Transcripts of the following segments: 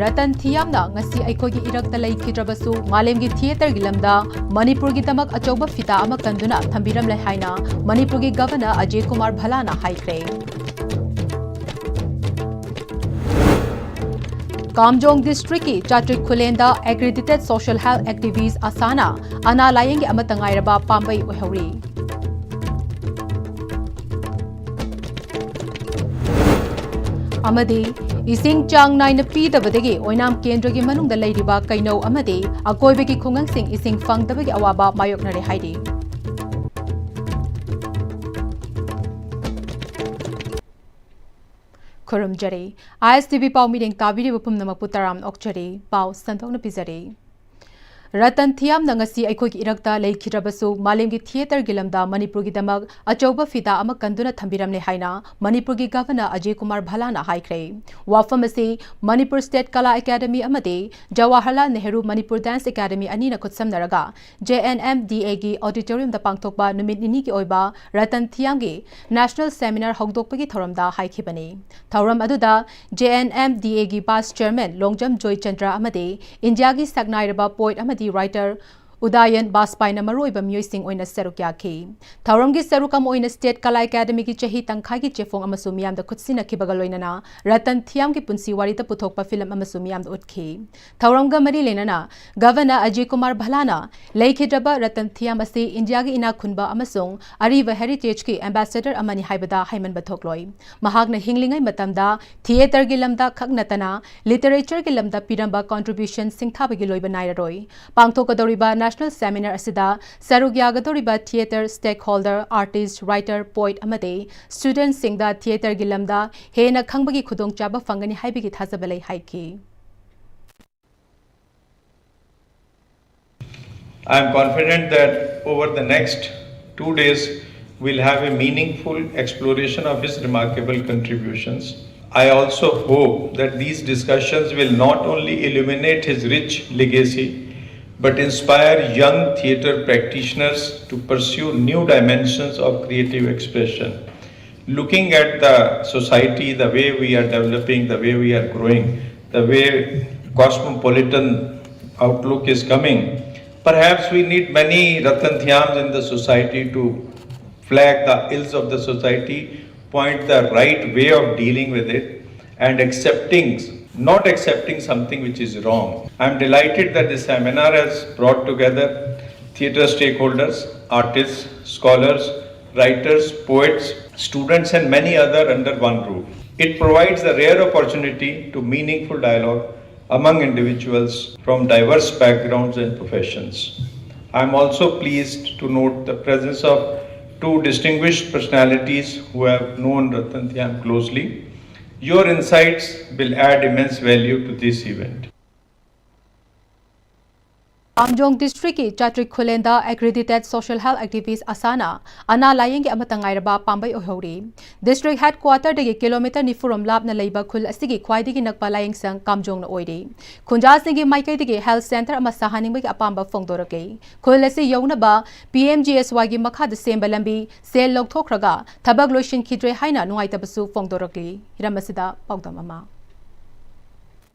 Ratan Thiyam na ngasi aikogi irakta laikhidrabasu malemgi theater gilamda Manipur gi damak achauba fita ama kanduna thambiram lai haina Manipur gi governor Ajay Kumar Bhalana haikre. Kamjong district ki Chatrik Khulenda accredited social health activist Asana ana layeng amatangai raba pambai ohauri. Amadi ising chang nine pidabadagi oinam kendragi manungda leiriba kaino amadi akoibegi khungangsing ising fangdabagi awaba mayoknare haidi. Kurumjari ISTV pau meeting tabiri bupum namakpu taram okchari pau santokna pizari. Ratan Thiyam na ngasi aikogi irakta laikhidrabasu malemgi theater gilamda Manipur gi damak achauba fita ama kanduna thambiramle haina Manipur gi governor Ajay Kumar Bhalana haikre. Wafam asi Manipur State Kala Academy amade Jawaharlal Nehru Manipur Dance Academy ani na khutsamnaraga JNMDA gi auditorium da pangthokba numit nini ki oiba Ratan Thiyam gi national seminar hogdokpagi thoramda haikhibani. Thoram aduda JNMDA gi past chairman Longjam Joy Chandra amade India gi sagnairaba poet amade writer Udayan Baspai na maroiba myoising oina serukya ki. Thauram gi serukam oina State Kala Academy ki chahi tangkhai gi chefong amasu miyam da khutsina kibagaloina na Ratan Thiyam ki punsi wari ta puthokpa film amasu miyam da utki. Thauram ga mari lenana Governor Ajay Kumar Bhalana laikhidraba Ratan Thiyam asi India gi ina khunba amasung ariba heritage ki ambassador amani haibada haiman bathokloi. Mahakna hinglingai matamda theater gi lamda khaknatana literature gi lamda piramba contribution singthaba gi loiba nairaroi. Pangthokadoriba National Seminar asida sarugyagadoriba theater stakeholder artist writer poet amade student singda theater gilamda hena khangbagi khudong chaba fangani haibigi thasabalai haiki. I am confident that over the next 2 days we'll have a meaningful exploration of his remarkable contributions. I also hope that these discussions will not only illuminate his rich legacy but inspire young theatre practitioners to pursue new dimensions of creative expression. Looking at the society, the way we are developing, the way we are growing, the way cosmopolitan outlook is coming, perhaps we need many Ratan Thiyams in the society to flag the ills of the society, point the right way of dealing with it, and not accepting something which is wrong. I am delighted that this seminar has brought together theatre stakeholders, artists, scholars, writers, poets, students and many others under one roof. It provides a rare opportunity to meaningful dialogue among individuals from diverse backgrounds and professions. I am also pleased to note the presence of two distinguished personalities who have known Ratan Thiyam closely. Your insights will add immense value to this event. Kamjong district ki Chatrik Khulenda accredited social health activist Asana ana layeng amatangai raba pambai ohauri. District headquarter degi kilometer nifurom labna leiba khul asigi khwaidigi nakpa layeng sang Kamjong na oiri. Khunja singi maikai degi health center ama sahaning bagi apamba fongdorake. Khul asi yona ba PMGSY gi makha de semba lambi sel lokthokraga thabak loishin khidre haina nungai tabasu fongdorake. Hiramasida pawdam ama.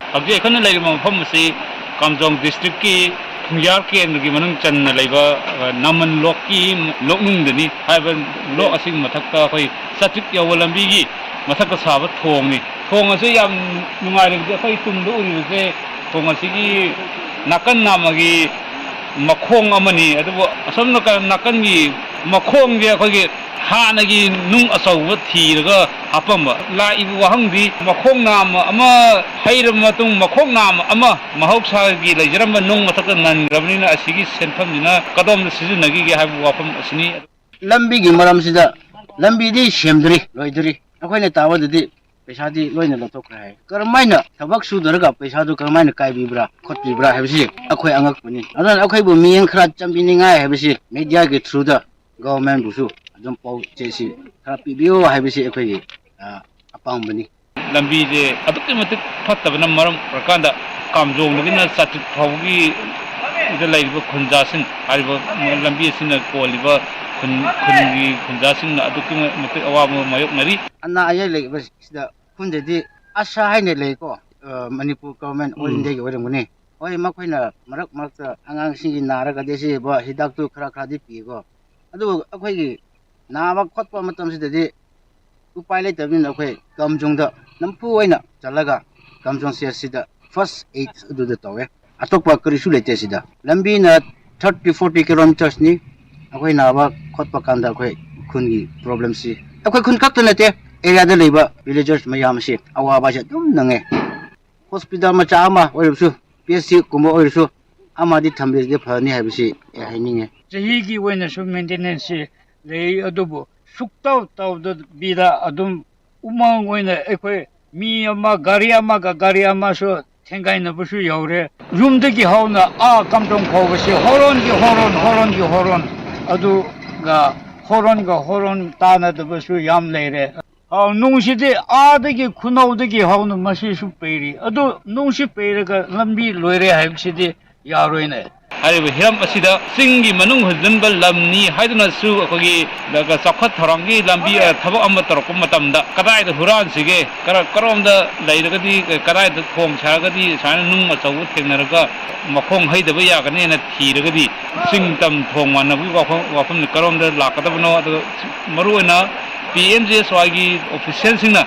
Abje khana leiba mafam si Kamjong district ki Khunjar ke andagi manang chan leiba naman loki loknung dani haiba lok asing mathakta khoi satrik yawalambi gi mathakta saba thong ni thong ase yam nungai le khoi tumdu uri se thong ase gi nakan namagi makhong amani adu asam nakan gi makhong ge khoi gi hanagi nung asaw thiraga apamba la ibu wahangdi makhong nam ama hairam matung makhong nam ama mahoksa gi laijaram nung mathak nan rabnina asigi senfam dina kadom sizinagi gi haibu wafam asini lambi gi maram sida lambi di semdri loidri akoina tawadi paisa di loina lotok khai karmaina thabak sudaraga paisa du karmaina kai bibra khot bibra habisi akoi angak puni adan akoi bu miyeng khrat chambini ngai habisi media gi through the government busu adum pau chesi therapy bio habisi akoi apang bani lambi je adukki matik phattabana maram prakanda Kamjong nagina satik thawgi ida laiba khunjasin ariba lambi sina koliba khunjasin adukki matik awam mayok mari anna ayai le sida khunjedi asa haine le ko Manipur government all India gi oram gune oi makoina marak angang singi naraga desi ba hidak tu khara di pi go adu akhoi gi na khotpa matam sidadi upai lai tabin akhoi kamjong da nampu oina chalaga kamjong se sida first aid adu da tawe atokpa karisu lete sida lambi na 30-40 kilometers ni akhoi na ba khotpa kanda akhoi khungi problem si akhoi khun kak nate area da leiba villagers mayam si awa ba ja dum nange hospital macha ama oirsu PSC kuma oirsu amadi thambe ge phani habisi haini chahi gi wena su maintenance lei adubu suktau tau da bida adum umang wena ekoi mi ama gari ama so thengai na busu yaure room de gi hauna a kamtong khobasi horon adu ga horon ta na da busu yam leire nungshide aadagi khunawdagi hauna masi su peiri adu nungshi peiraga lambi loire haibside yaroine hariba hiram asida singi manung hujunba lamni haiduna su akogi daga sakhat thorangi lambi thabak amma torok matamda kadai da huran sige karomda lairagadi kadai da khong charagadi sana nung machaw thengnaraga makhong haidaba yagane na thiragadi singtam thongwana bu wafam karomda lakadabno adu maruina Pm-Istv gi official singna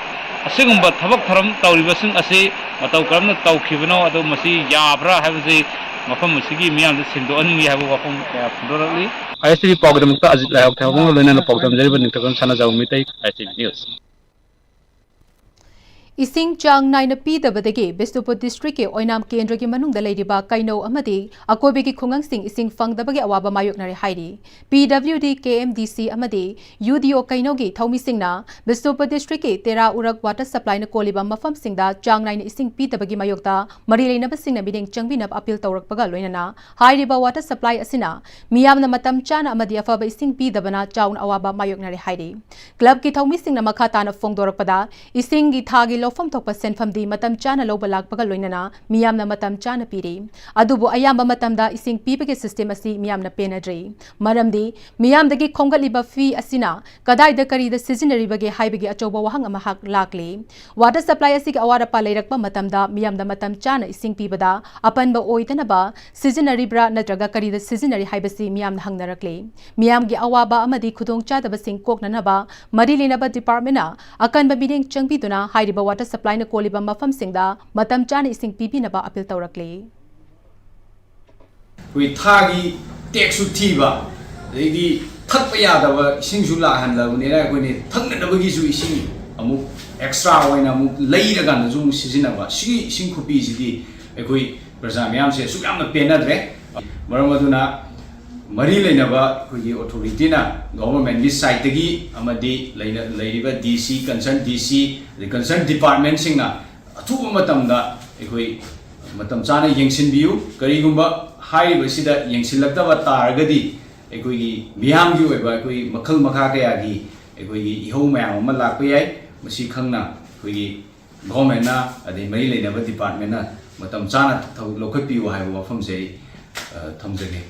asingumba thabak tharam tawribasing ase mataw karamna tawkhibano adu masi yabra habse mafam masigi miyam da singdo aningi habu wafam fundorali ISTV pawgdamukta ajit layok thawung loinana pawgdam jariba ningtakan sana jawmi tai ISTV news Ising chang naina pidabadagi Bisnupur district ke Oinam Kendra ki manungda leiriba kaino amadi akobe ki khungang sing ising fangdabagi awaba mayoknari hairi PWD KMDC amadi UDO kaino gi thaumi singna Bisnupur district ke Tera Urak water supply na koliba mafam singda chang naina ising pidabagi mayokta mari leinaba singna bideng changbinab appeal tawrakpaga loinana hairiba water supply asina miyamna matam chana amadi afaba ising pidabana chaun awaba mayoknari hairi club ki thaumi singna makata na fongdorakpada ising gi thagi lofam thokpa senfam di matam chana loba lakpaga loinana miyamna matam chana piri adubu ayamba matamda ising pibage system asi miyamna penadri maramdi miyamdagi khonggaliba fee asina kadai da kari da seasonary bage haibage achoba wahang ama hak lakli water supply asi awara pa leirakpa matamda miyamda matam chana ising pibada apanba oidana ba seasonary bra natraga kari da seasonary haibasi miyamna hangnarakli miyamgi awaba amadi khudong chadaba sing koknana ba mari linaba department na akanba bideng changbiduna hairiba water supply na koliba mafam singda matam chana ising pibinaba appeal tawrakli we thagi teksu thiba legi thakpa yadaba isingsu la hanla unera kone thakna dabagi su ising amu extra oina amu leiraga na zum sizinaba sigi ising khupi sidi ekoi praja myam se su yamna penadre maramaduna mari leinaba khoi authority na government gi side gi amadi leiriba DC concern DC the concern department singna athu matamda ekoi matam chana yengsin biu karigumba haiba sida yengsilaktaba taragadi ekoi gi miyam gi oiba ekoi makhal makha kaya gi ekoi gi ihau mayam ama lakpa yai masi khangna ekoi gi government na adi mari leinaba department na matam chana thau lokhat piu haiba wafam sei thamjage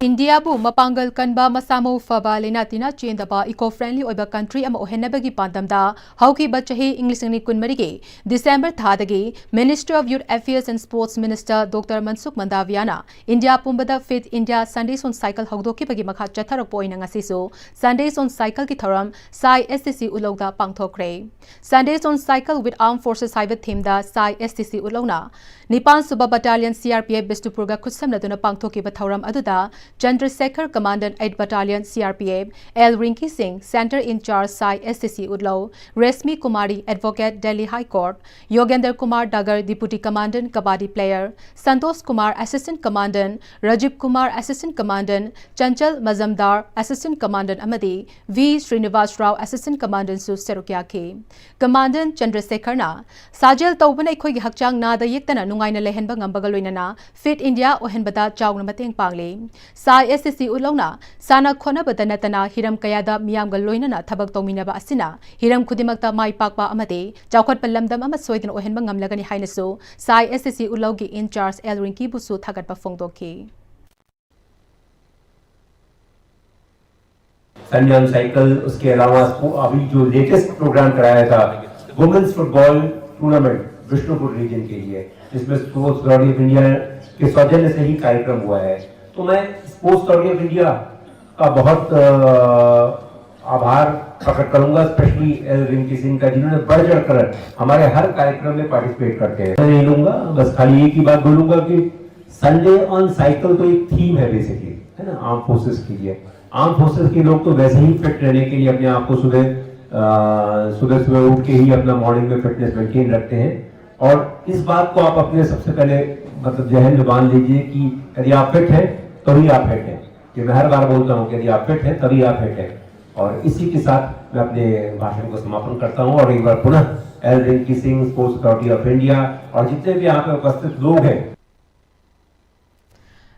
India bu mapangal kanba masamo faba lenatina chendaba eco-friendly oiba country ama ohenabagi pandamda hauki bachahi English ni kunmarige December thadagi Minister of Youth Affairs and Sports Minister Dr. Mansukh Mandaviana India pumbada Fit India Sundays on Cycle hogdoki bagi makha chatharok poina ngasiso Sundays on Cycle ki thoram Sai STC ulogda pangthokre Sundays on Cycle with Armed Forces haiba theme da Sai STC ulogna Nipan Suba Battalion CRPF Bestupurga khutsamna duna pangthoki ba thoram aduda Chandrasekhar Commandant 8 Battalion CRPF, L. Rinki Singh, Center in Charge Sai STC Udlaw, Resmi Kumari, Advocate Delhi High Court, Yogender Kumar Dagar, Deputy Commandant Kabaddi Player, Santosh Kumar, Assistant Commandant, Rajib Kumar, Assistant Commandant, Chanchal Mazamdar, Assistant Commandant Amadi, V. Srinivas Rao, Assistant Commandant Su Serukyaki. Commandant Chandrasekhar na, Sajel Taubana Ikhoy Hakchang Nada Yektana Nungaina Lehenba Ngambagaloinana, Fit India Ohenbada Chawna Mateng Pangli. Sai STC ulongna sana khona badana tana hiram kayada miyamga loinana thabak tawminaba asina hiram khudimakta mai pakpa amade chawkhat palamdam ama soidin ohenba ngamlagani hainasu Sai STC ulogi in charge El Rinki busu thagatpa phongdokhi Sunday on cycle उसके अलावा अभी जो latest programme कराया था women's football tournament Bishnupur region के लिए, जिसमें sports authority of India के सौजन्य से ही कार्यक्रम हुआ है। तो मैं स्पोर्ट्स अथॉरिटी ऑफ इंडिया का बहुत आभार प्रकट करूंगा, स्पेशली रिंकी सिंह का, जिन्होंने बढ़ चढ़कर हमारे हर कार्यक्रम में पार्टिसिपेट करते हैं। मैं नहीं लूंगा, बस खाली एक ही बात बोलूंगा कि संडे ऑन साइकिल तो एक थीम है बेसिकली, है ना, आर्म फोर्सेस के लिए। आर्म फोर्सेस के लोग तो वैसे ही फिट रहने के लिए अपने आप को सुबह उठ के ही अपना मॉर्निंग में फिटनेस मेंटेन रखते हैं। और इस बात को आप अपने सबसे पहले मतलब जहन में बांध लीजिए कि यदि आप फिट हैं तभी आप फिट हैं। ये मैं हर बार बोलता हूँ कि यदि आप फिट हैं तभी आप फिट हैं। और इसी के साथ मैं अपने भाषण को समापन करता हूँ और एक बार पुनः L Rinki Singh, sports authority of India और जितने भी यहाँ पे उपस्थित लोग हैं,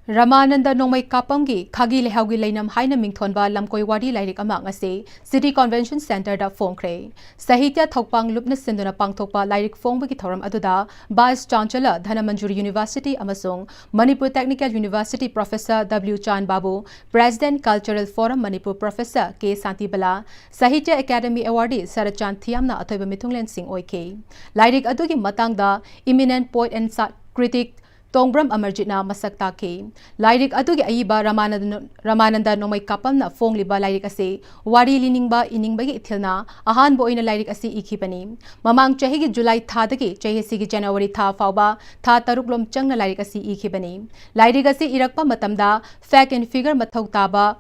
Ramananda Nongmai Kapamgi Khagi Lehaugi Lainam Haina Mingthonba Lamkoi Wadi Lairik Amang Ase City Convention Center da Phongkre Sahitya Thokpang Lupna Sinduna Pangthokpa Lairik Phongbagi Thoram Aduda Vice Chancellor Dhanamanjuri University Amasung Manipur Technical University Professor W Chan Babu, President Cultural Forum Manipur Professor K Santibala, Sahitya Academy Awardee Ratan Thiyam na Athoiba Mithunglen Singh Oike Lairik Adugi Matangda Eminent Poet and Critic Tongbram Amarjitna masak take Lairik adugi aiba Ramananda Nongmai Kapamna Fongliba Lairik ase Wari liningba iningbagi ithilna ahan boina Lairik ase ikhibani Mamang chahigi July thadagi chahisi January tha fauba tha taruklom changna Lairik ase ikhibani Lairik ase irakpa matamda fact and figure mathau taba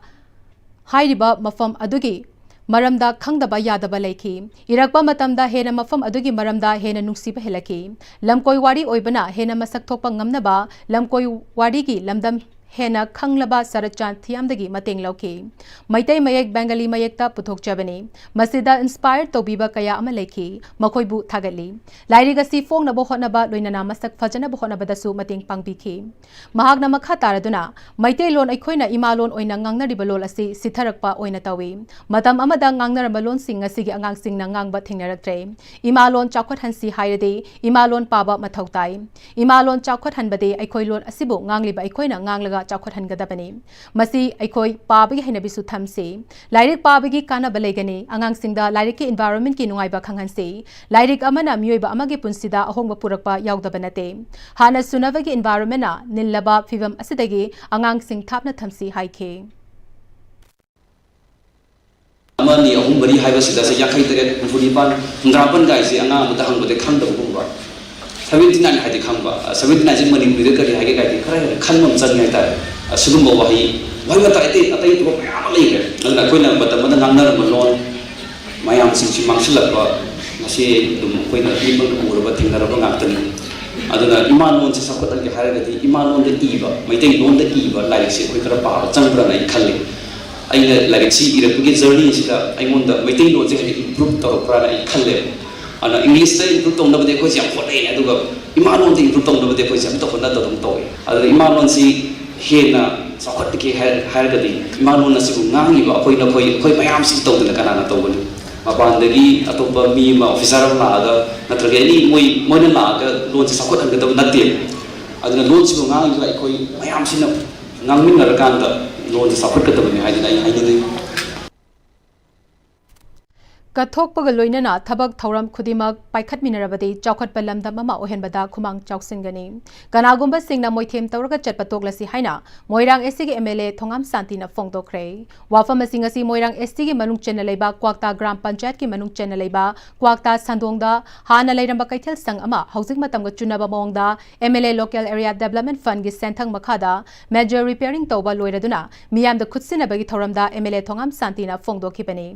hairiba mafam adugi Maramda Khangdaba Yadaba Leki, Irakba Matamda Hena Mafam Adugi Maramda Hena Nuksiba Helaki, Lamkoi Wadi Oibana Hena Masak Topa Ngamnaba, Lamkoi Wadigi Lamdam Hena Khanglaba Ratan Thiyam dagi Mateng Loki, Maitai Mayek Bengali Mayekta Puthok Jabani, Masida inspired Tobiba Kaya Amaleki, Makoibu Tagali, Lairigasi Fong Nabohonaba Luinana Masak Fajana Bohonabadasu Mating Pangbiki, Mahagna Makataraduna, Maitai Lon Aikoina Imalon Oina Ngangna Ribalolasi, Sitarakpa Oinatawi, Madam Amada Ngangna Ramalon Singa Sigi Angang Sing Nangang Batingaraktre, Imalon Chakot Hansi Hairade, Imalon Paba Matautai, Imalon Chakot Hanbade, Aikoilon Asibu, Ngangliba Aikoina Nganglaga Chakot Hangadabani, Masi Aikoi Pabi Hinabisu Thamse, Lairik Pabigi Kana Balegani, Angang Singda, Lairik environment ki Nungaiba Kanghanse, Lairik Amana Muiba Amagi Punsida, Ahongba Purakpa Yaugdabanate, Hana Sunavagi environmenta, Nilaba Fivam Asidagi, Angang Sing Tapna Thamsi Haike. Amani ahum bari haiba sida sa yakai tere funipan ndrapan gai se anga muta hang bode khang da bumba 79 haidi khangba 79 jin mani bide kari haige gai khara khan mam chan ngai ta sugum bo wahi wanga ta ate atai to mayam lai ge alna koina bata mana ngamna malon mayam sing chi mangsilak ba masi dum koina ibang urba thingna ba ngaptani aduna imanon se sakot al ge haragati imanon de iba maitai non de iba lai se koi kara pa changbra nai khalle aina lagasi irapgi journey sida aimonda maitai lo je improve to pra nai khalle ana English ta improve tong na bade ko jam khone ne aduga imanon ta improve tong na bade ko jam to khona ta dum toy adu imanon si hena sakot ki har gadi imanon na si ngangi ba koi na koi mayam si to na kana na to bani mapan dagi atopa mi ma officer la ga natrage ni moi na la ga lon si sakot an ga na te adu na lon si ngangi ba koi mayam si na ngangmin na kan ta lon si sakot ka ta bani hai ni Kathokpaga loinana thabak thauram khudimak paikhat minarabadi chawkhat palamda mama ohenbada khumang chawsingani kanagumba singna moithem tawraga chatpatoglasi haina moirang SC ge MLA thongam santi na phongdokre wafam singa si moirang SC ge manung chen leiba kwakta gram panchayat ki manung chen leiba kwakta sandongda hana leiramba kaithel sang ama housing matamga chunaba mongda MLA local area development fund gi senthang makhada major repairing tawba loiraduna miyam da khutsina bagi thoramda MLA thongam santi na phongdokhibani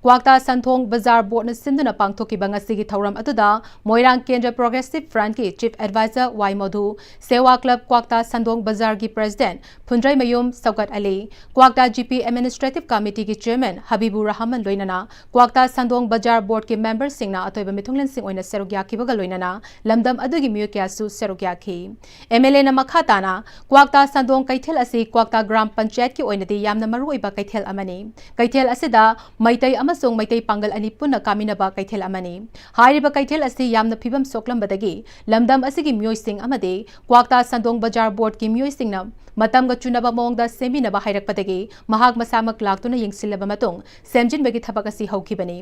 kwakta santhong Bazar Board na Sinduna Pangthoki Bangasigi Thauram Atuda, Moirang Kendra Progressive Front ki Chief Advisor Y Madhu, Sewa Club Kwakta Sandong Bazar ki President, Phundrai Mayum Saukat Ali, Kwakta GP Administrative Committee ki Chairman, Habibur Rahman Loinana, Kwakta Sandong Bazar Board ki Member Singna Atoiba Mithunglen Singh Oina Serogya Kibaga Loinana, Lamdam Adugi Muyakyasu Serogya Ki. MLA na Makhatana, Kwakta Sandong Kaithel Asi Kwakta Gram Panchayat ki Oinadi Yamna Maruiba Kaithel Amani. Kaithel Asida, Maitai Amasung Maitai Pangal ani punna kaminaba kaithel amani hairiba kaithel asi yamna phibam soklambadagi lamdam asigi myoising amade kwakta sandong bajar board ki myoisingna matamga chunaba mongda seminaba hairakpadagi mahag masamak laktuna yengsilaba matung semjinbagi thabak asi haukibani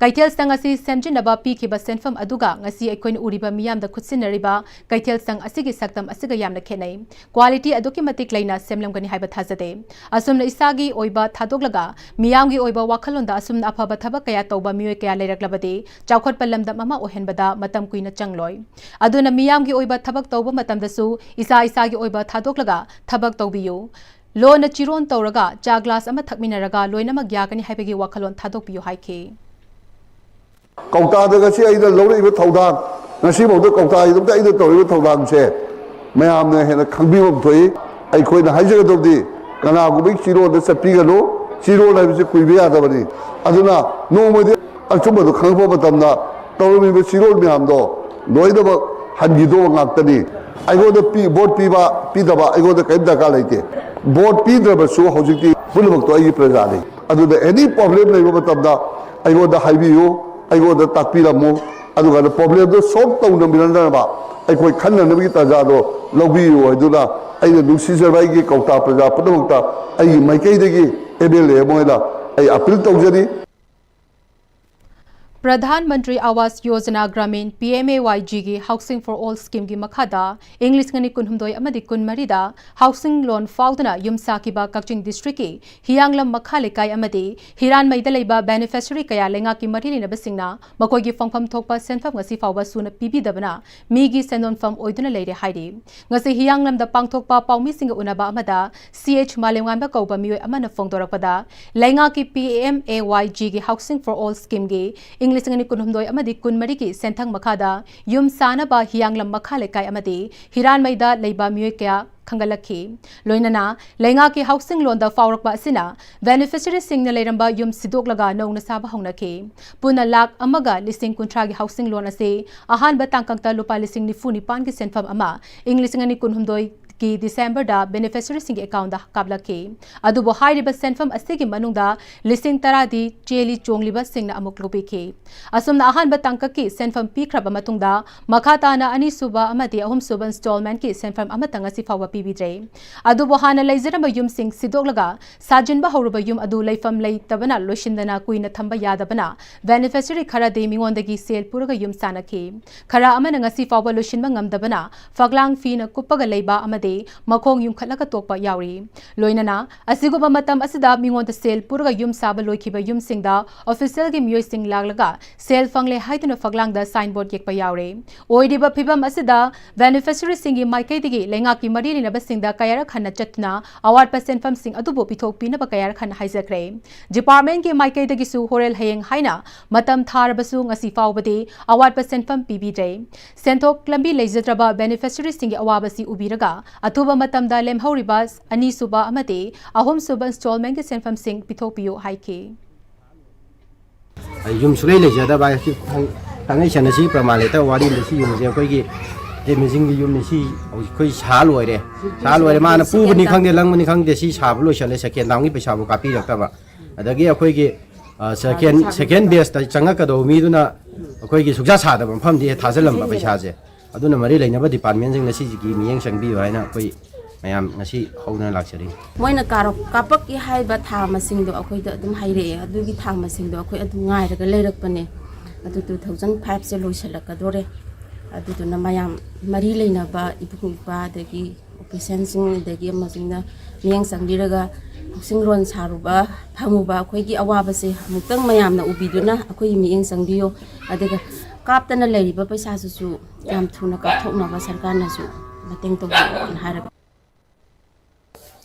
kaithel sang asi semjinaba pikhiba senfam aduga ngasi aikoin uriba miyamda khutsinariba kaithel sang asigi saktam asiga yamna khenai quality aduki matik laina semlamgani haiba thajade asumna isagi oiba thadoglaga miyamgi oiba wakhalonda asumna afaba thabak kaya tauba mioi kaya leiraklabadi chaukhot palamda mama ohenbada matam kuina changloi aduna miyamgi oiba thabak tauba matamdasu isa isagi oiba thadoglaga thabak taubiyu lona chiron tauraga cha glass ama thakminaraga loinama gyakani haibagi wakhalon thadokpiyu haike kauta daga si aida lawriba thaudang ngasi bawda kauta idumta aida tawriba thaudang se mayamna hena khangbibam thoi aikoina haijagadobdi kana gubi chiro da sapigalo chiro laibse kuibe adabani aduna nomodi achumadu khangpa matamna tawriba chiro myamdo loidaba hangido ngaktani aigoda pi board piba pidaba aigoda kaim daka laite board pidraba su hojikti pulmak to ai prajali aduda any problem laiba matamda aigoda haibiyo aigoda takpiramu aduga the problem do solve tawna miranda ba aikoi khanna nabi tajado lobiyo aduna aida nusiserbai gi kauta praja padamakta ai maikai degi ebele moila ai appeal tawjari Pradhan Mantri Awas Yojana Gramin PMAYG gi Housing for All scheme gi makhada English ngani kunhumdoi amadi kunmarida housing loan faudana yumsa kiba Kakching district ki hianglam makhale kai amadi hiran maida leiba beneficiary kaya lenga ki marilina basingna makoi gi fangpham thokpa senpham ngasi fawba suna pibi dabana mi gi sendon fam oiduna leire hairi ngasi hianglam da pangthokpa paumi singa unaba amada CH Malemgan ba kauba mioi amana fongdorakpada lenga ki PMAYG gi Housing for All scheme gi English ngani kunhumdoi amadi kunmari ki senthang makhada yum sana ba hianglam makhale kai amadi hiran maida leiba mioi kya khangalakhi loinana lenga ki housing loan da fawrakba asina beneficiary singna leiramba yum sidok laga nongna saba hongnakhi puna lak amaga lising kunthra gi housing loan ase ahan ba tangkangta lupa lising ni funi pan gi senfam ama English ngani kunhumdoi ki December da beneficiary sing account da kablakhi adubo hairiba senfam asigi manungda lising taradi cheli chongliba singna amuk lupikhi asumna ahan ba tangka ki senfam pikraba matungda makhata na ani suba amati ahum suba installment ki senfam amatanga si fawa pibidre adubo hana leizaramba yum sing sidoglaga sajinba horuba yum adu leifam lei tabana loshindana kuina thamba yadabana beneficiary khara de mingondagi sel puraga yum sanakhi khara amana ngasi fawa loshinba ngamdabana faglang fi na kupaga leiba amade makong yum khatlaga tokpa yauri loinana asiguba matam asida mingonda sel puraga yum saba loikiba yum singda official gi myoi sing laglaga sel fangle haiduna faglang da signboard yekpa yaure oidiba phibam asida beneficiary singi maikai digi lenga ki mari lina basingda kayara khanna chatna award percent fam sing adubo pithok pina ba kayara khanna haijakre department ki maikai digi su horel hayeng haina matam tharabasu ngasi fawbadi award percent fam pbj senthok lambi leijadraba beneficiary singi awabasi ubiraga atuba matamda lemhoriba ani suba amate ahom suba installment ke senfam sing pithokpiyo haike yum sulai le jada ba ki tangai chana si pramaleta wari le si yum je koi gi emijing gi yum ni si koi sa loire ma na pu ni khang de lang ni khang de si sa lo chale second dang gi paisa bu kapi rakta ba adagi akoi gi second base ta changa ka do mi duna akoi gi sukja sa da pham di thajalam ba paisa je aduna mari leinaba department jing nasi gi miyeng sangbi haina koi mayam ngasi hauna laksari moina karo kapak ki haiba tha masing do akoi da dum haire adugi tha masing do akoi adu ngai raga leirak pane adu 2005 se loisalaka dore adu na mayam mari leinaba ibung ba dagi operation sing dagi masingna miyeng sangbi raga sing ron saruba phamuba akoi gi awaba se mutang mayam na ubiduna akoi miyeng sangbiyo adaga kaptana leiriba paisa su yam thuna ka thokna ba sarkar na su mateng to haraga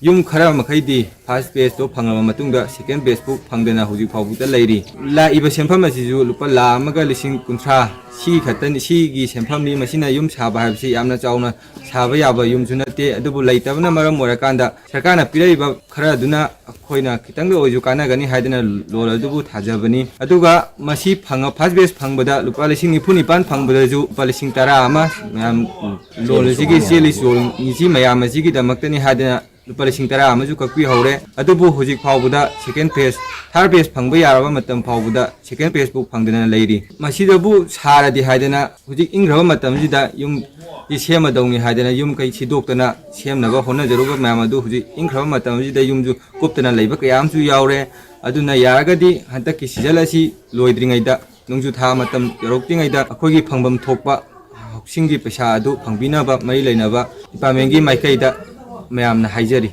yum khara makhaidi first base to phangama matungda second base pu phangdena huji phawbuta leiri la iba sempham asiju lupa la amaga lising kunthra si khatani si gi sempham ni masina yum saba habsi yamna chauna saba yaba yum junate adubu leitabna maram morakanda sarkana piraiba khara duna khoina kitang do oju kana gani haidena lol adubu thajabani aduga masi phanga first base phangbada lupa lising nipuni pan phangbada ju lupa lising tara ama yam lol sigi seli sol ni si mayam sigi damaktani haidena lupa lising tara amaju kakpi haure adubu hujik phawbuda second phase third phase phangba yaraba matam phawbuda second phase bu phangdana leiri masida bu sara di haidana hujik ingraba matam jida yum isema dawni haidana yum kai sidoktana semnaba honna jaruba mamadu hujik ingraba matam jida yumju koptana leiba kayamju yaure aduna yaragadi hantaki sijalasi loidringaida nungju tha matam yoroktingaida akhogi phangbam thokpa hoksingi pesa adu phangbinaba mai leinaba ipamengi maikaida mayamna haijari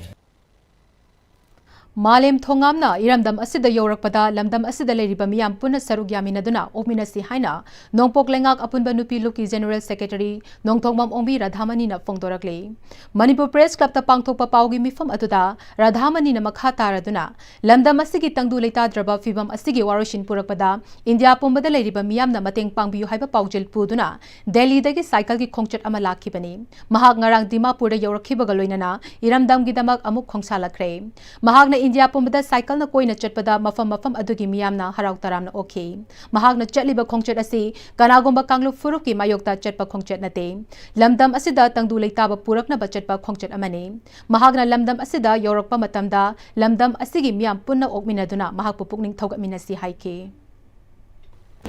Malem Thongamna Iramdam Asida Yorakpada Lamdam Asida Leriba Miyam Puna Saruk Yaminaduna Ominasi Haina Nongpok Lengak Apunba Nupi Luki General Secretary Nongthongmam Ombi Radhamani na Fongdorakle Manipur Press Club ta Pangthokpa Paugi Mifam Atuda Radhamani na Makha Taraduna Lamdam Asigi Tangdu Leita Draba Fibam Asigi Waroshin Purakpada India Pumbada Leriba Miyam na Mateng Pangbiyu Haiba Paujil Puduna Delhi dagi cycle gi khongchat ama lakhibani Mahak ngarang Dimapur da Yorakhibaga loinana Iramdam gi damak amuk khongsalakre Mahak na India Pumbada cycle na koina chatpada mafam adugi miyamna harau taramna okay Mahak na chatliba khongchat asi kanagomba kanglu furuk ki mayokta chatpa khongchat nate Lamdam asida tangdu leitaba purakna ba chatpa khongchat amane Mahak na lamdam asida Yorakpa matamda lamdam asigi miyam punna okminaduna mahak pupukning thogaminasi haike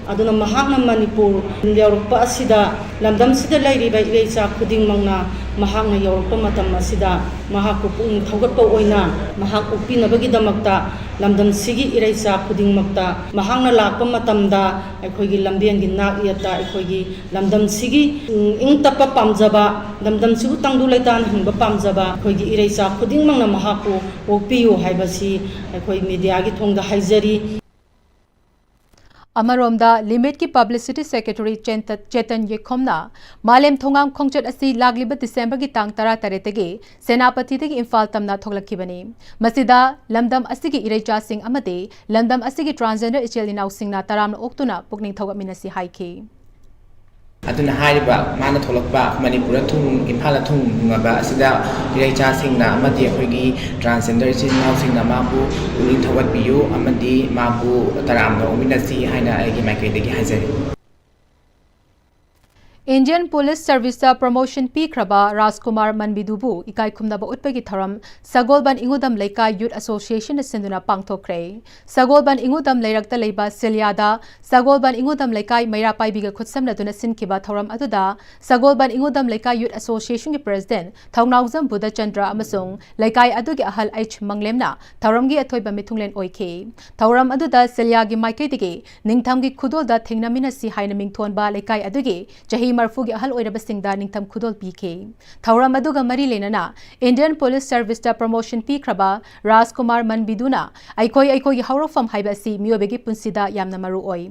aduna mahakna Manipur Yorakpa asida lamdam sida lairiba ilecha khuding mangna mahakna Yorakpa matam asida mahak pung thogatpa oina mahak upinabagi damakta lamdam sigi irecha khuding makta mahakna lakpa matamda aikhoigi lambian gi nak yata aikhoigi lamdam sigi ingtapa pamjaba lamdam sigu tangdu laitan hingba pamjaba aikhoigi irecha khuding mangna mahaku opiyu haibasi aikhoi media gi thongda haijari Amaromda limit ki publicity secretary Chetan Yekhomna Malem Thongam Khongchat asi lagliba December gi tang tara taretege Senapati tegi Imphal tamna thoglakibani Masida lamdam asigi ireja sing amade lamdam asigi transgender ichelinaw singna taramna oktuna pukning thogaminasi haike aduna haiba mana tholakba Manipura thung Imphal thung ngaba asida ireja singna amadi akhoi transgender ichelinaw singna mabu uling thogat biyu amadi mabu taramna ominasi haina aigi maikaidagi haijari Indian Police Service promotion P Kraba Rajkumar Manbidubu ikai khumnaba utpagi tharam Sagolban Ingudam Leikai Youth Association sinduna pangthokre Sagolban Ingudam Leirakta Leiba Silyada Sagolban Ingudam Leikai Maira Paibiga khutsamna duna sinkiba tharam aduda Sagolban Ingudam Leikai Youth Association ki President Thongnauzam Buddha Chandra amasung Leikai adugi ahal H Manglemna tharamgi athoiba mithunglen oike tharam aduda Silyagi Maikaidige Ningthamgi khudolda thengnamina si haina mingthonba Leikai adugi jahi marfugi ahal oirabasingda ningtam khudol pike thauram aduga mari lenana Indian Police Service da promotion pi kraba Rajkumar Manbiduna aikoi haurofam haibasi miobegi punsida yamna maru oi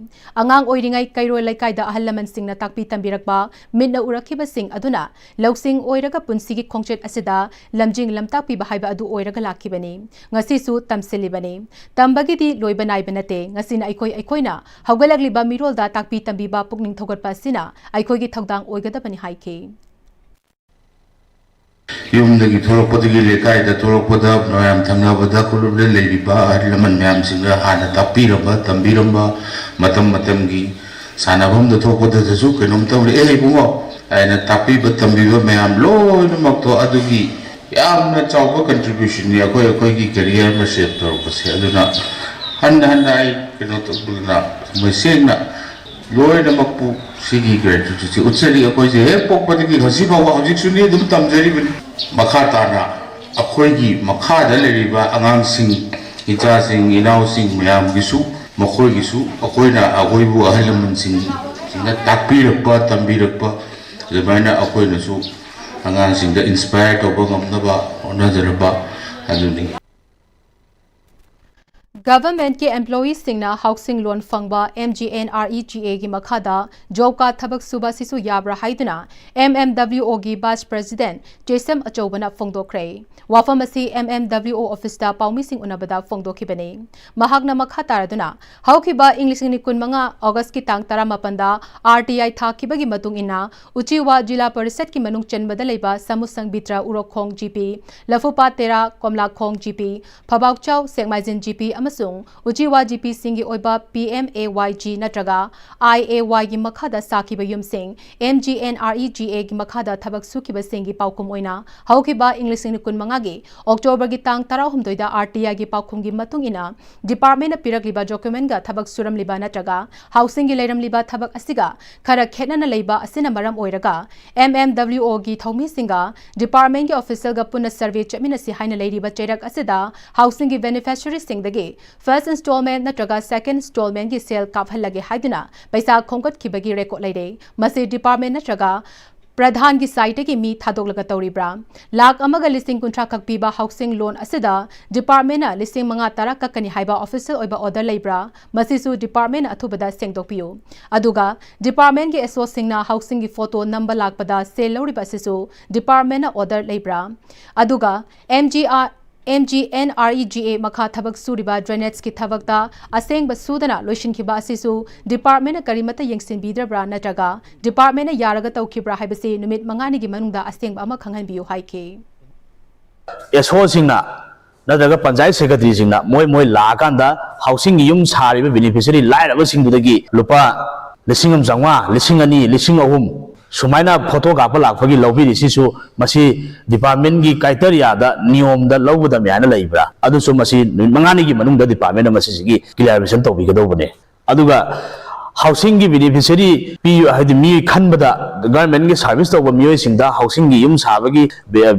angang oiringai kairo laikai da ahal laman singna takpi tambirakba minna urakhiba sing aduna loksing oiraga punsigi khongchet asida lamjing lamtakpi bahaiba adu oiraga lakhibani ngasi su tamsilibani tambagi di loibanai banate ngasina aikoina haugalagli mirol da takpi tambiba pukning thogatpa sina aikogi thogdang oigadabani haike yumdagi thorokpadagi lekaida thorokpada noyam thangnabada kuluble leiriba ahirlaman myam singa hana tapiraba tambiramba matamgi sanabam da thokpada dasu kenom tawre bungo aina tapiba tambiba myam loinamak to adugi yamna chawba contribution ni akoi gi career ma shape torokase aduna handa ai keno to bulna mesena loinamak pu sigi gratitude utsari akoi je pokpadagi hasi bawa hojik suni dum tamjari bani makha tana akoi gi makha da leriba angang sing ija sing inau sing myam gisu makhoi gisu akoi na akoi bu ahalaman sing singa takpirakpa tambirakpa zebaina akoi na su angang sing da inspire to ba ngamna ba onajaraba aduni Government ke employees singna housing loan fangba MGNREGA gi makhada job ka thabak suba sisu yabra haiduna MMWO gi vice president Jesam Achobana fongdokre wafamasi MMWO office da paumi sing unabada fongdokhibane mahagna makhatar haukiba English ni kunmanga August ki tang 18 da RTI thakibagi matung ina Uchiwa Jila Parishad ki manung chenbada leiba Samusang Bitra Urokhong GP Lafupa Tera Komla Khong GP Phabakchau Sekmaijin GP amasung ujiwa GP singi oiba PMAYG natraga IAY gi makhada sakiba yumsing MGNREGA gi makhada thabak sukiba singi paukum oina haukiba English ni kun mangagi October gi tang 16 da RTI gi paukum gi matung ina department na pirakliba document ga thabak suram liba natraga housing gi leiram liba thabak asiga khara khena na leiba asina maram oiraga MMWO gi thomi singa department gi official ga punna survey chamina si haina leiriba cherak asida housing gi beneficiary singdagi first installment natraga second installment gi sale kaphalage haiduna paisa khongkat khibagi record leire masi department natraga Pradhan ki site ki mi thadok laga tauribra lakh amaga listing kuntra kakpiba housing loan asida department na listing manga tara kakani haiba official oiba order leibra masisu department athubada sengdokpiyo aduga department ki SO singna housing ki photo number lakpada sale loriba sisu department na order leibra aduga MGNREGA makha thabak suriba drainage ki thabakta aseng basudana loishin ki ba asisu department na karimata yengsin bidrabra natraga department na yaraga tawkhibra haibase numit mangani gi manungda aseng ba ama khanghan biu haike SO singna natraga panchayat secretary singna moi la kanda housing gi yum sariba beneficiary lairaba singdudagi lupa lisingam jangwa lisingani lisingahum Sumaina photo gapa lakpagi lobby sisu masi department gi criteria da niyom da lobu da myana laibra adu so masi mangani gi manung da department da masi gi clarification to bi ga dobane aduga housing gi beneficiary pi hadi mi khanbada government gi service to mi sing da housing gi yum sabagi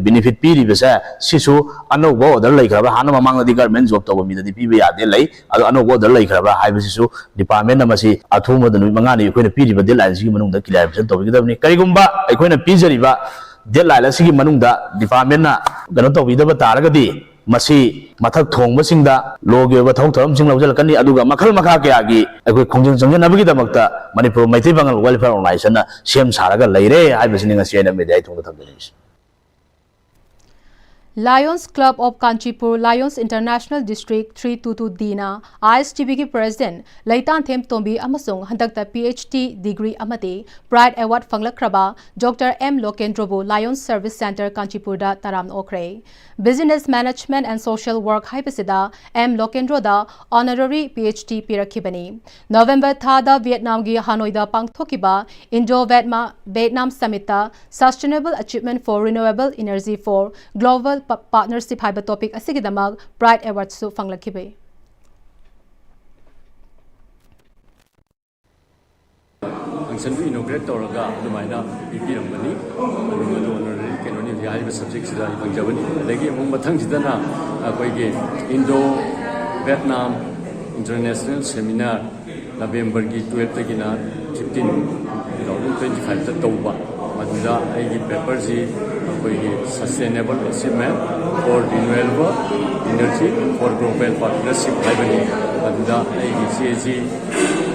benefit pi ri besa sisu anobo order lai khaba hana mamang di government job to mi da di pi ba ya de lai adu anobo order lai khaba hai sisu department na masi athuma da mangani ko na pi ri ba de lai gi manung da clarification to bi ga dabni karigumba ko na pi jari ba de lai la sigi manung da department na gano to bi da ba taraga di masi mathak thongba singda loge ba thong thoram sing lawjal kani aduga makhal makha kya gi akoi khongjang jangjang nabagi damakta Manipur Maitai Bangal Welfare Organization na sem saraga leire ai basini nga siena media thongda thamdeni Lions Club of Kanchipur Lions International District 322 Dina ISTB ki President Ratan Thiyam Tombi amasung handakta PhD degree amati Pride Award fanglakraba Dr. M. Lokendrobu Lions Service Center Kanchipur da taram okre Business Management and Social Work haibasida M. Lokendro da honorary PhD pirakhibani November thada Vietnam gi Hanoi da pangthokiba Indo-Vietnam Summit ta Sustainable Achievement for Renewable Energy for Global Partnership haiba topic asigidamag Pride Award su fanglakhibe function bi inaugurate toraga adumaina bipiramani adumadu honorary kenoni haiba subject sida ibangjabani adagi among mathang sidana akoige Indo Vietnam International Seminar November gi 12 tagina 15 2025 ta tawba maduda aigi paper ji akoige sustainable achievement for renewable energy for global partnership haibani maduda aigi CAG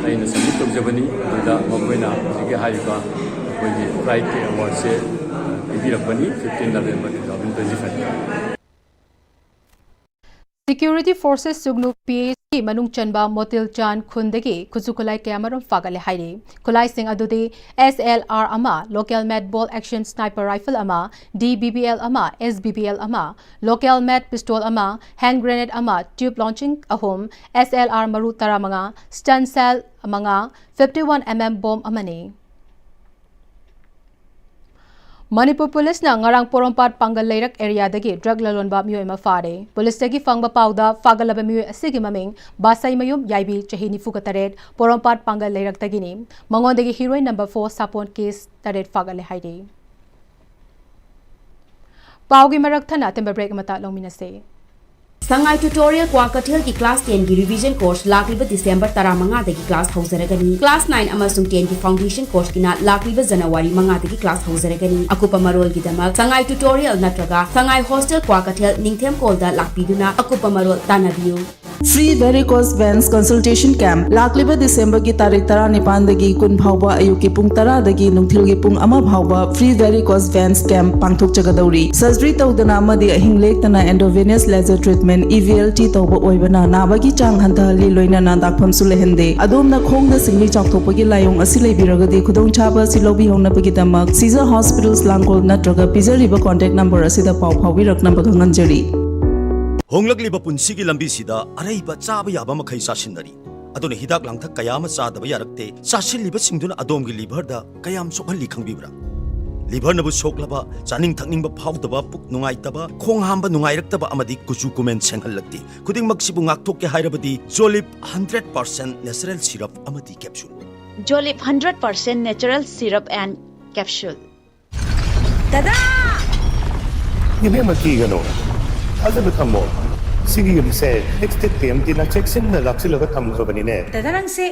aina submit tawjabani aduda makoina sigi haiba akoige Pride Award se ibirakbani 15 November 2025 Security Forces Sugnu PAC Manung Chanba Motil Chan Khundagi Kuzukulai Kamaram Fagale Hairi Kulai Singh Adudi SLR Ama Local Med Ball Action Sniper Rifle Ama DBBL Ama SBBL Ama Local Med Pistol Ama Hand Grenade Ama Tube Launching Ahom SLR Maru Taramanga Stun Cell Amanga 51mm Bomb Amani Manipur Police na ngarang porompat Pangal Leirak area dagi drug lalonba miyoi ma fare. Police dagi fangba pauda fagalaba miyoi asigi maming Basai Mayum Yaibi chahi nifu ka taret porompat Pangal Leirak dagini. Mangon dagi heroine number 4 sapon case taret fagale haide. Paugi marak thana temba break mata longmina se. Sangai tutorial kwa kathel ki class 10 ki revision course lakliba December 15 dagi class hauseragani class 9 amasung 10 ki foundation course kina lakliba January 5 dagi class hauseragani akupa marol ki damak sangai tutorial natraga sangai hostel kwa kathel ningthem kolda lakpiduna akupa marol tanabiu Free varicose veins consultation camp lakliba December ki tarik 19 dagi kun phawba ayuki pung 10 dagi nungthil gi pung ama phawba free varicose veins camp pangthok chagadauri surgery tawdana amadi ahing lektana endovenous laser treatment EVLT tawba oibana nabagi chang hantali loinana dakpham sulehende adomna khongda singli chakthopagi layong asi leibiragadi khudong chaba silobi hongnapagi damak Caesar Hospitals Langkol natraga pizariba contact number asida pau phawi rakna baganganjari ꯍꯣꯡꯂꯛꯂꯤꯕ ꯄꯨꯟꯁꯤꯒꯤ ꯂꯝꯕꯤꯁꯤꯗ ꯑꯔꯩꯕ ꯆꯥꯕ ꯌꯥꯕ ꯃꯈꯩ ꯆꯥꯁꯤꯟꯅꯔꯤ ꯑꯗꯨꯅ ꯍꯤꯗꯥꯛ ꯂꯥꯡꯊꯛ ꯀꯌꯥ ꯑꯃ ꯆꯥꯗꯕ ꯌꯥꯔꯛꯇꯦ ꯆꯥꯁꯤꯜꯂꯤꯕꯁꯤꯡꯗꯨꯅ ꯑꯗꯣꯝꯒꯤ ꯂꯤꯚꯔꯗ ꯀꯌꯥꯝ ꯁꯣꯛꯍꯜꯂꯤ ꯈꯪꯕꯤꯕ꯭ꯔꯥ ꯂꯤꯚꯔꯅꯕꯨ ꯁꯣꯛꯂꯕ ꯆꯥꯅꯤꯡ ꯊꯛꯅꯤꯡꯕ ꯐꯥꯎꯗꯕ ꯄꯨꯛ ꯅꯨꯡꯉꯥꯏꯇꯕ ꯈꯣꯡ ꯍꯥꯝꯕ ꯅꯨꯡꯉꯥꯏꯔꯛꯇꯕ ꯑꯃꯗꯤ ꯀꯨꯆꯨ ꯀꯨꯃꯦꯟ ꯁꯦꯡꯍꯜꯂꯛꯇꯦ ꯈꯨꯗꯤꯡꯃꯛꯁꯤꯕꯨ ꯉꯥꯛꯊꯣꯛꯀꯦ ꯍꯥꯏꯔꯕꯗꯤ ꯖꯣꯂꯤꯞ 100% ꯅꯦꯆꯔꯦꯜ ꯁꯤꯔꯞ ꯑꯃꯗꯤ capsule Jolip 100% natural syrup and capsule. Dada! Yun ay magkigano. Alam mo tamo, sige yun say, next time tinacheksin na laksilaga tamo ka banine. Dada lang si,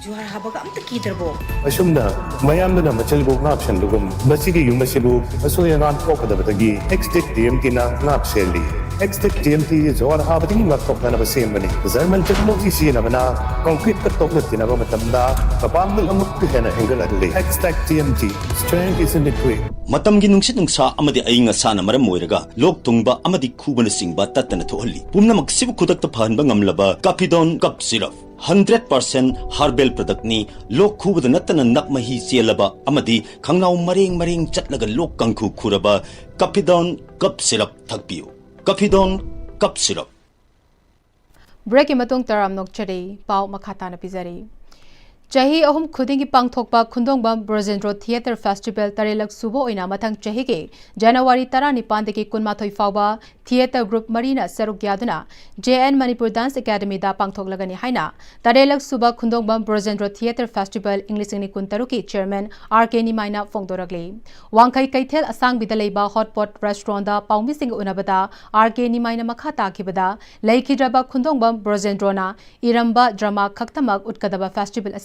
juhar habaga am takidarbo. Asum na, mayam na machalibog nga option lugum. Basige yung masibog, asuya nga po kada batagi. Next time tina nga option Next TMT जोर हाबदिंग laptop ना बसेम बने German technology सी ना बना concrete का top में ना मतलब कपाम में हम कुछ है ना एंगल अदले एक्सटेक TMT strength is in the way ꯃꯇꯝꯒꯤ ꯅꯨꯡꯁꯤꯠ ꯅꯨꯡꯁꯥ ꯑꯃꯗꯤ ꯑꯏꯪ ꯑꯁꯥꯅ ꯃꯔꯝ ꯑꯣꯏꯔꯒ ꯂꯣꯛ ꯊꯨꯡꯕ ꯑꯃꯗꯤ ꯈꯨꯕꯅ ꯆꯤꯡꯕ ꯇꯠꯇꯅ ꯊꯣꯛꯍꯜꯂꯤ ꯄꯨꯝꯅꯃꯛꯁꯤꯕꯨ ꯈꯨꯗꯛꯇ ꯐꯍꯟꯕ ꯉꯝꯂꯕ ꯀꯥꯐꯤꯗꯣꯟ ꯀꯞ ꯁꯤꯔꯞ 100% ꯍꯥꯔꯕꯦꯜ ꯄ꯭ꯔꯗꯛꯅꯤ ꯂꯣꯛ ꯈꯨꯕꯗ ꯅꯠꯇꯅ ꯅꯞ ꯃꯍꯤ ꯆꯦꯜꯂꯕ ꯑꯃꯗꯤ ꯈꯪꯅꯥꯎ ꯃꯔꯦꯡ ꯃꯔꯦꯡ ꯆꯠꯂꯒ ꯂꯣꯛ ꯀꯪꯈꯨ ꯈꯨꯔꯕ ꯀꯥꯐꯤꯗꯣꯟ ꯀꯞ ꯁꯤꯔꯞ ꯊꯛꯄꯤꯌꯨ ꯀꯥꯐꯤꯗꯣꯟ ꯀꯞ ꯁꯤꯔꯞ ब्रेक की मतुंग तराम नोकचरी पाव मखाता न पिजरी चाही अहुम खुदिंगी पांगथोकपा खुंदोंगबम ब्रजेंद्रो थिएटर फेस्टिवल तरेलक सुबो ओइना मथंग चाही के जनवरी 19 दगी कुनमाथोई फावबा थिएटर ग्रुप मरीना सरुक यादुना JN मणिपुर डांस एकेडमी दा पांगथोकलगनी हाइना तरेलक सुबा खुंदोंगबम ब्रजेंद्रो थिएटर फेस्टिवल इंग्लिसिंगनी कुनतरुकी चेयरमैन RK निमाइना फोंगदोरगली वांखै कैथेल असांग बिदा लेबा हॉटपॉट रेस्टोरेंट दा पाउमिसिंग उनबदा RK निमाइना मखा ताखिबदा लेखिद्रबा खुंदोंगबम ब्रजेंद्रोना इरंबा ड्रामा खक्तमक उटकदबा फेस्टिवल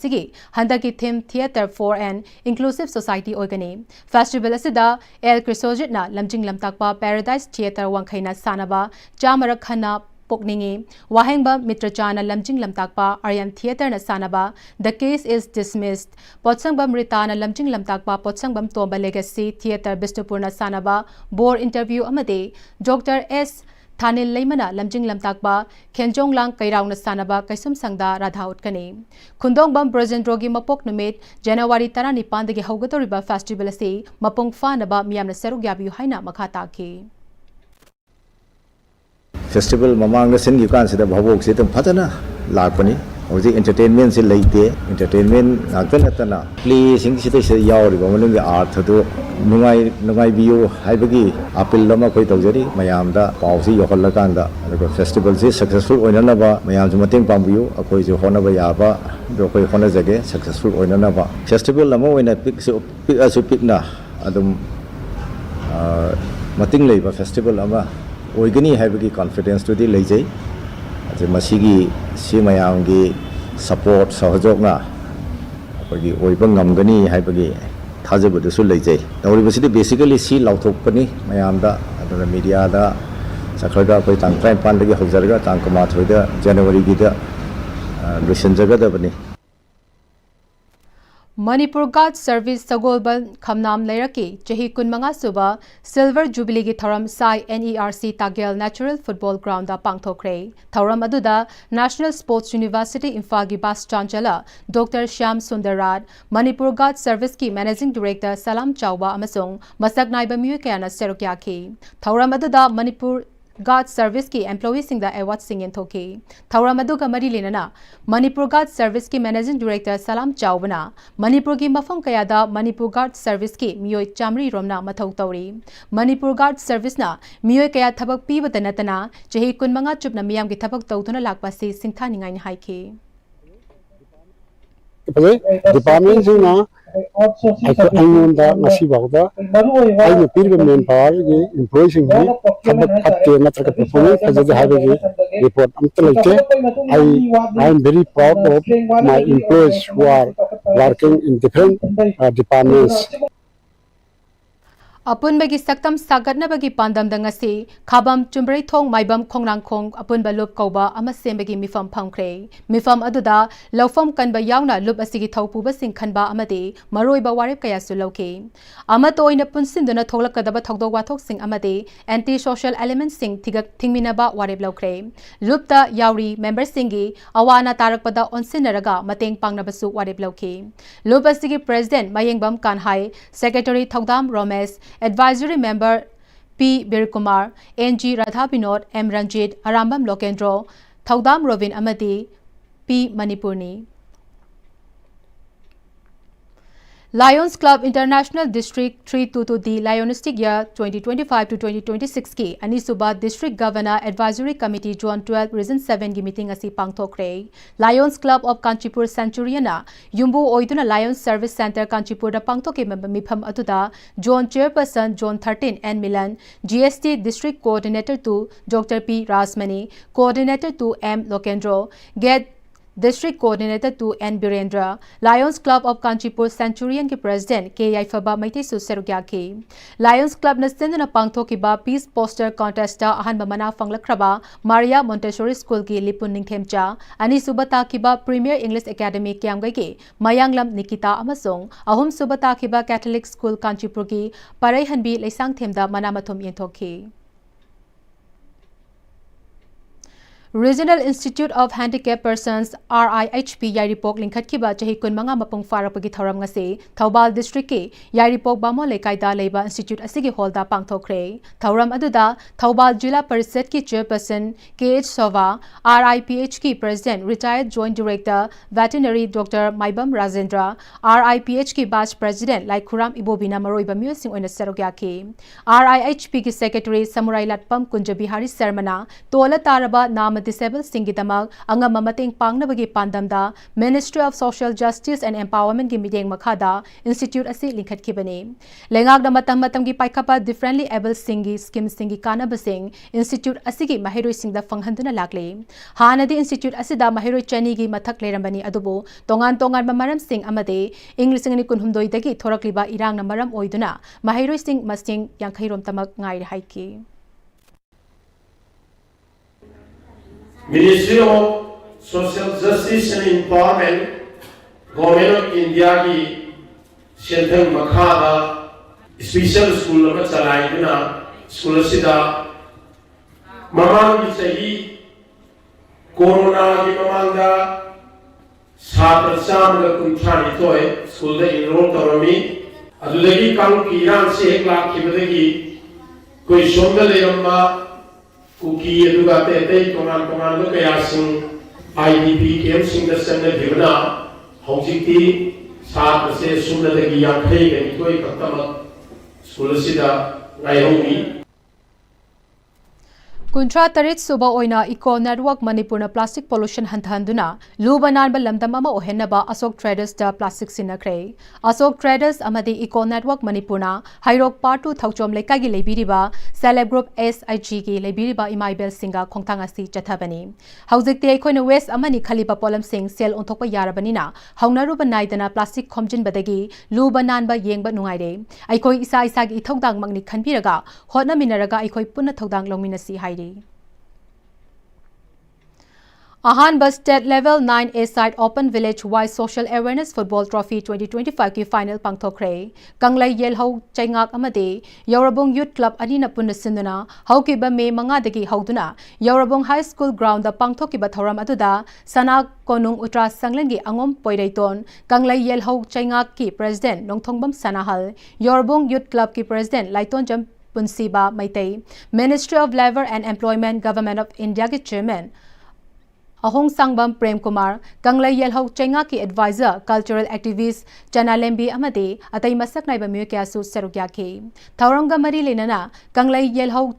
हंदकी theme theatre for an inclusive society ओगनी फेस्टिवल असिदा एल क्रिसोजिटना लमजिंग लमताकपा पैराडाइज थिएटर वांखैना सानबा चामरक खन्ना पोकनिंगी वाहेंगबा मित्रचाना लमजिंग लमताकपा आर्यन थिएटर न सानबा the case is dismissed Potsangbam रिताना लमजिंग लमताकपा पोत्संगबम तोंबा लेगेसी थिएटर बिष्णुपुरना सानबा बोर इंटरव्यू अमदे डॉक्टर एस थानिल लेमना लमजिंग लमताकबा खेंजोंगलांग कैराउना सानबा कैसुम संगदा राधा उटकनी खुंदोंगबम ब्रजेंद्रोगी मपोक नुमित जनवरी 19 दगी हौगतोरिबा फेस्टिवल असी मपुंग फानबा मियामना सरुक याबियु हाइना मखा ताकी फेस्टिवल ममांग सिनगी कानसिदा भवोक से फजना लापनी हौजी एंटरटेनमेंट से लेते एंटरटेनमेंट नागतनतना प्ले सिंग सिते से यावरिबा मनुंग आर्थ दो नुंगाई बियो हाइबगी अपील लमा कोई तौजरी मयामदा पाउसी योखलकांदा अदुगा फेस्टिवल से सक्सेसफुल ओइननबा मयामजु मतेंग पांबियो अखोइ जो होनबा याबा दो कोइ होना जगे सक्सेसफुल ओइननबा फेस्टिवल लमा ओइना पिक असु पिकना अदुम मतिंग लेबा फेस्टिवल अमा ओइगनी हाइबगी कॉन्फिडेंस टुदी लेजै अजे मसिगी सि मयामगी सपोर्ट सहयोगना अखोइगी ओइबा ngамगनी हाइबगी थाजबदसु लेजै तौरिबसिदि बेसिकली सि लाउथोकपनी मयामदा अदुना मीडियादा सखरगा कोइ तांग 35 दगी हौजरगा तांग 9 जनवरी गिदा लुसनजगदबनी मणिपुर गार्ड सर्विस सगोलबल खमनाम लेरकी चही कुनमंगा सुबा सिल्वर जुबिली की थौरम साई NERC तागेल नेचुरल फुटबॉल ग्राउंड पांगथोखरे थौरम अदुदा नेशनल स्पोर्ट्स यूनिवर्सिटी इम्फाल की vice chancellor doctor Shyam Sundarraj Manipur guard service की मैनेजिंग डायरेक्टर सलाम चाउबा अमसोंग मसक नाइबा मियो कयाना सेरुक याखी थौरम अदुदा मणिपुर गार्ड सर्विस की एम्प्लॉई सिंह अवार्ड सिंह थोकी थौरम अदुगा मरी लेना मणिपुर गार्ड सर्विस की मैनेजिंग डायरेक्टर सलाम चाउबना मणिपुर की मफम कयादा मणिपुर गार्ड सर्विस की मियोय चामरी रोमना मथौ तौरी मणिपुर गार्ड सर्विसना मियोय कया थबक पीबद नतना चही 15 चुपना मियाम की थबक तौदुना लाकपासी सिंथानिंगाइन हाइखी डिपार्टमेंट जुना अꯩꯉꯣꯟꯗ ꯉꯁꯤꯐꯥꯎꯗ ꯑꯩꯅ ꯄꯤꯔꯤꯕ ꯃꯦꯟ ꯄꯥꯋꯔꯒꯤ ꯏꯝꯄ꯭ꯂꯣꯌꯤꯁꯤꯡꯒꯤ ꯊꯕꯛ ꯐꯠꯇꯦ ꯅꯠꯇ꯭ꯔꯒ ꯄꯔꯐꯣꯔꯃꯦꯟꯁ ꯐꯖꯗꯦ ꯍꯥꯏꯕꯒꯤ ꯔꯤꯄꯣꯔꯠ ꯑꯝꯇ ꯂꯩꯇꯦ I am very proud of my employees who are working in different departments. अपुनबगी सक्तम सागतनबगी पांदमदंगसी खाबम चुम्बरै थोंग माइबम खोंगनांखोंग अपुनबा लुप कौबा अमा सेमबगी मिफम फंखरे मिफम अदुदा लौफम कनबा यावना लुप असिगी थौपुबा सिंग खनबा अमदे मरोइबा वारेप कयासु लौके अमत ओइना पुनसिंदुना थोलकदबा थौदोक वाथोक सिंग अमदे एंटी सोशल एलिमेंट सिंग थिंगमिनबा वारेप लौखरे लुपता यावरी मेंबर सिंगी अवाना तारकपदा ओनसिनरगा मतेंग पांगनबसु वारेप लौके लुप असिगी president Mayengbam Kanhai secretary Thoudam Romesh advisory member P. Birkumar, N.G. Radha Binod, M. Ranjit, Arambam Lokendro, Thaudam Robin Amadi, P. Manipurni. Lions Club International District 322D Lionistic Year 2025 to 2026 ki Anisuba District Governor Advisory Committee Zone 12 Region 7 ki meeting asi pangthokre. Lions Club of Kanchipur Centuriona Yumbu Oiduna Lions Service Center Kanchipur da pangthoke mifam atuda Zone Chairperson Zone 13 N Milan, GST District Coordinator 2 Dr. P. Rasmani, Coordinator 2 M. Lokendro, Get District Coordinator 2 N. Birendra, Lions Club of Kanchipur Centurion ke President K. Yaifaba Maite Suserugya ki. Lions Club na sindana pangthokiba Peace Poster Contest da ahan mamana fanglakraba Maria Montessori School ki Lipun Ningthemcha, ani subata kiba Premier English Academy kyamgai ki Mayanglam Nikita amasong ahum subata kiba Catholic School Kanchipur ki Parai Hanbi Leisang Themda manamathum yenthoki. Regional Institute of Handicapped Persons RIHP Yairipok Lingkhat Kiba Chahi Kun Manga Mapung Farapagi Thoram Ngase Thaubal District ki Yairipok Bamo Lekaida Leba Institute Asigi Holda Pangthokre Thauram Aduda Thaubal Jila Parisat ki Chairperson KH Sova RIPH ki President Retired Joint Director Veterinary Dr. Maibam Rajendra RIPH ki Vice President Lai Khuram Ibobina Maroiba Musing Oina Serogya ki RIHP ki Secretary Samurai Latpam Kunja Bihari Sermana Tola Taraba Nam Disabled Singidamag Anga Mamating Pangnabagi Pandamda Ministry of Social Justice and Empowerment ki Mideng Makhada Institute asi lingkhat kibani Lengag na matam ki paikapa differently able singi scheme singi kanaba sing Institute asigi mahiroi singda fanghanduna lakle Hanadi Institute asida mahiroi chani gi mathak lerambani adubo tongan mamaram sing amade English ngani kunhumdoi dagi thorakliba irang na maram oiduna mahiroi sing masing yankhairom tamak ngai haiki Ministry of Social Justice and Empowerment, Government of India की central मखादा special school में चलाई बिना school सिदा ममांग की सही corona की ममांगा छात्र चाम का कुंठानी तो है स्कूल में इनरोल करोमी अजुलेगी कांग की इरान से 1 लाख की बदेगी कोई शोंगल एरम्बा cookie educate tei toman do kaya sing IDP camp sing da sanna dhibna hojikti sat se sumna da gi yankhai ga ni koi kattama school sida naihomi Kuntra Tarit Suba Oina Eco Network Manipurna Plastic Pollution Hanthanduna Luba Nanba Lamdamama Ohenaba Asok Traders da Plastic Sinakre Asok Traders Amadi Eco Network Manipurna Hairok Partu Thauchom Lekagi Lebiriba Celeb Group SIG ki Lebiriba Imai Bel Singa Kongtangasi Chathabani Hauzikti Ecoina West Amani Khalipa Polam Sing Sel Ontokpa Yarabanina Haunaruba Naidana Plastic Komjin Badagi Luba Nanba Yengba Nungaide Aikoi Isa Isagi Ithogdang Magni Khanbiraga Hotna Minaraga Aikoi Punna Thogdang Longminasi Haide Ahanba State Level 9A Side Open Village Wide Social Awareness Football Trophy 2025 ki final pangthokre Kanglai Yelho Chaingak amade Yorabong Youth Club anina punna sinduna haukiba me manga dagi hauduna Yorabong High School ground da pangthokiba thoram aduda Sana Konung Utra Sanglengi Angom Poiraiton Kanglai Yelho Chaingak ki President Nongthongbam Sanahal Yorabong Youth Club ki President Laiton Jam Punsiba Maitei Ministry of Labor and Employment Government of India ki Chairman Ahong Sangbam Prem Kumar, Kanglai Yelho Chenga ki Advisor, Cultural Activist, Chana Lembi Amade, Atay Masak Naiba Mukyasu Serugya ki. Tauranga Mari Lenana, Kanglai Yelho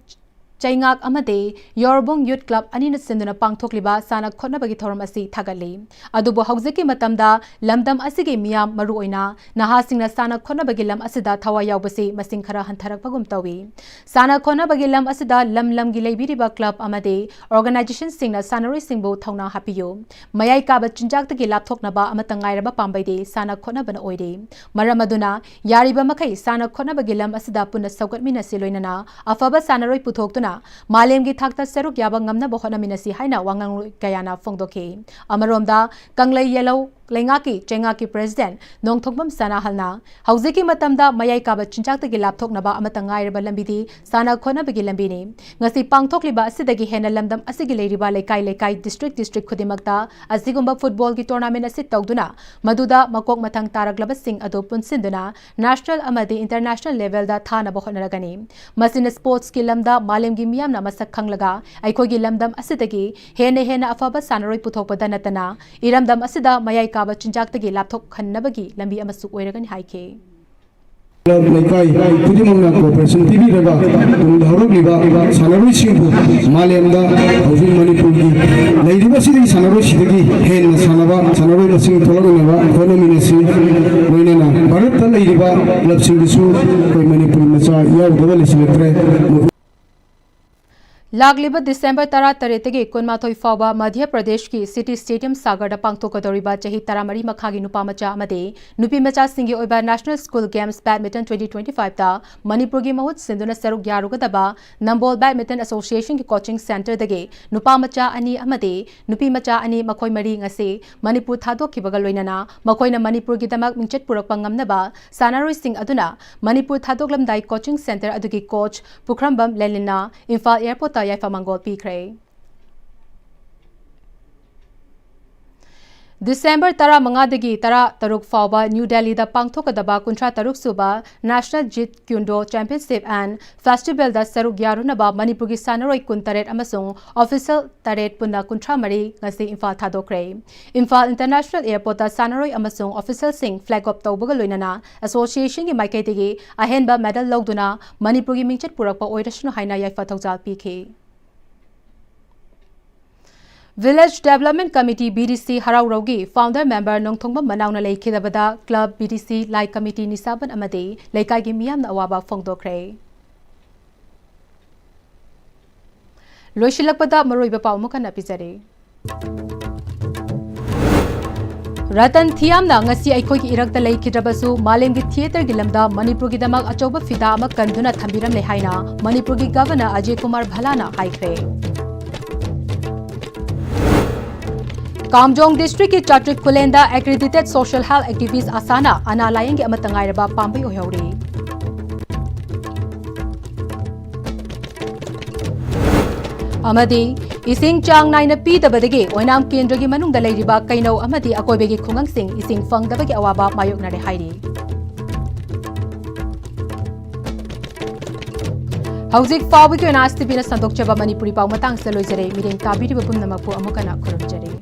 Chaingak Amade, Yorabong Youth Club Anina Sinduna Pangthokliba, Sana Kona Bagi Thoram Asi Tagali. Adubo Hauzeki Matamda, Lamdam Asigi Miyam Maruoina, Nahasing Sana Kona Bagilam Asida Tawa Yaubasi, Masingkara Hantarak Pagum Tawi. Sana Kona Bagilam Asida Lam Gilebiriba Club Amade, Organization Sing Sanari Singbo Tauna Hapiyo. Mayai Kaba Chinjak the Gilap Toknaba Amatangairaba Pambaide, Sana Kona Ban Oide. Maramaduna, Yariba Makai, Sana Kona Bagilam Asida Puna Sogat Mina Siloinana, Afaba Sanari Putoktuna. Malem gi thakta seruk yaba ngamna bohona minasi haina wangang kayana fongdoke Amaromda Kanglai Yellow लेंगाकी चेंगाकी president Nongthombam सनाहलना हौजिकी मतमदा मयाई काबा चिंचाक्तगी लापथोकनबा अमता ngairaba lambidi sana khonabagi lambini ngasi pangthokliba asidagi hena lamdam asigi leiriba lekai lekai district khudimakta asigumba football gi tournament asi tawduna maduda makok mathang taraglaba sing ado punsinduna national amadi international level da thana bahonaragani masina sports ki lamda malem gi miyamna masak khanglaga aikhogi lamdam asidagi hena afaba sanaroi puthokpada natana iramdam asida mayai kaba chinjaktagi lapthok khannabagi lambi amasu oiragani haike लेकाई खुदी मंगना cooperation TV रगा तुम धारो लिबा सानरोई सिंबु मालेमदा हौजिंग मणिपुर की लेरिबा सिदि सानरोई सिदगी हेन सानबा सानरोई मसिंग थोलगनबा economy नसि मोइनेना Bharat त लेरिबा लपसिंग दिसु कोई मणिपुर मचा यावदबा लिसिलेत्रे लागलिब दिसंबर 13 कुनमाथोई फाउबा मध्य प्रदेश की सिटी स्टेडियम सागर पांगथोकदौरिबा चही 13 मखागी नुपा मचा अमदे नुपी मचा सिंगी ओइबा नेशनल स्कूल गेम्स बैडमिंटन 2025 ता मणिपुर की महूत सिंधुना सरुक यारुगदबा नंबोल बैडमिंटन एसोसिएशन की कोचिंग सेंटर दगे नुपा मचा अनि अमदे नुपी मचा अनि मखोई मरी ngase मणिपुर थादोखिबगा लोइनना मखोइना मणिपुर की दमक मिंचत पुरकपा ngamnaba सानारोई सिंग अदुना मणिपुर थादोकलमदाई कोचिंग सेंटर अदुगी कोच पुखरमबम लेलिना इंफाल एयरपोर्ट याइफा मंगोल पीखरे दिसंबर 15 तरह फाउबा न्यू दिल्ली दा पांगथोकदबा 53 सुबा national Jeet kune do championship and festival दा सरुक यारुनबा मणिपुर की सानरोई 19 अमसुंग ऑफिशियल 3 पुन्ना 53 ngasi इंफाल थादोक्रे इंफाल इंटरनेशनल एयरपोर्ट दा सानरोई अमसुंग ऑफिशियल सिंग फ्लैग ऑफ तौबगा लोइनना एसोसिएशन की माइकैदगी अहेनबा मेडल लौदुना मणिपुर की मिंचत पुरकपा ओइरसनु हाइना याइफा थौजाल पीखे Village Development Committee BDC Harauraugi founder member Nongthongba Manauna Leikidabada Club BDC Lai Committee Nisaban Amade Leikaigi Miyamna Awaba Fongdokre Loishilakpada Maroiba Paumuka Napizare Ratan Thiyam na ngasi aikhogi irakta leikidrabasu malemgi theater gi lamda Manipur gi damak achoba fida ama kanduna thambiram le haina Manipur gi governor Ajay Kumar Bhalana haikre Kamjong district ki Chatrik Kulenda accredited social health activist asana analayang gi amatangai raba pambai oyauri amadi ising chang naina pi dabadagi oinam kendra gi manung da leiriba kainau amadi akoibegi khungang sing ising fang dabagi awaba mayok nare hairi Hauzik fawbi ko Pm-Istv na sandok chaba Manipuri pau matang sa loizare mireng kabiri bapum namakpo amukana khurumjare